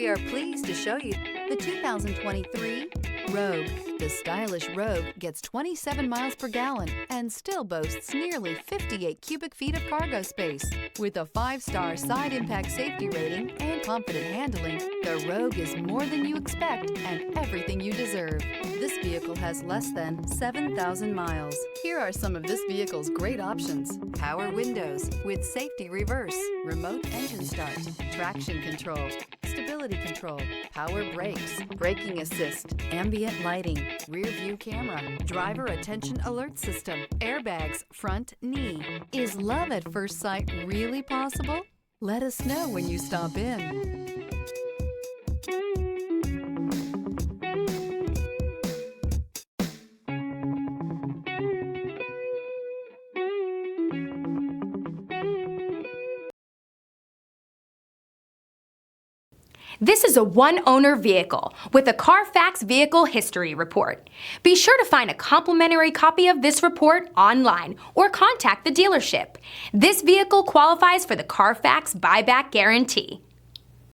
We are pleased to show you the 2023 Rogue. The stylish Rogue gets 27 miles per gallon and still boasts nearly 58 cubic feet of cargo space. With a 5-star side impact safety rating and confident handling, the Rogue is more than you expect and everything you deserve. This vehicle has less than 7,000 miles. Here are some of this vehicle's great options: power windows with safety reverse, remote engine start, traction control, stability control, power brakes, braking assist, ambient lighting, rear view camera, driver attention alert system, airbags, front knee. Is love at first sight really possible? Let us know when you stop in. This is a one-owner vehicle with a Carfax Vehicle History Report. Be sure to find a complimentary copy of this report online or contact the dealership. This vehicle qualifies for the Carfax Buyback Guarantee.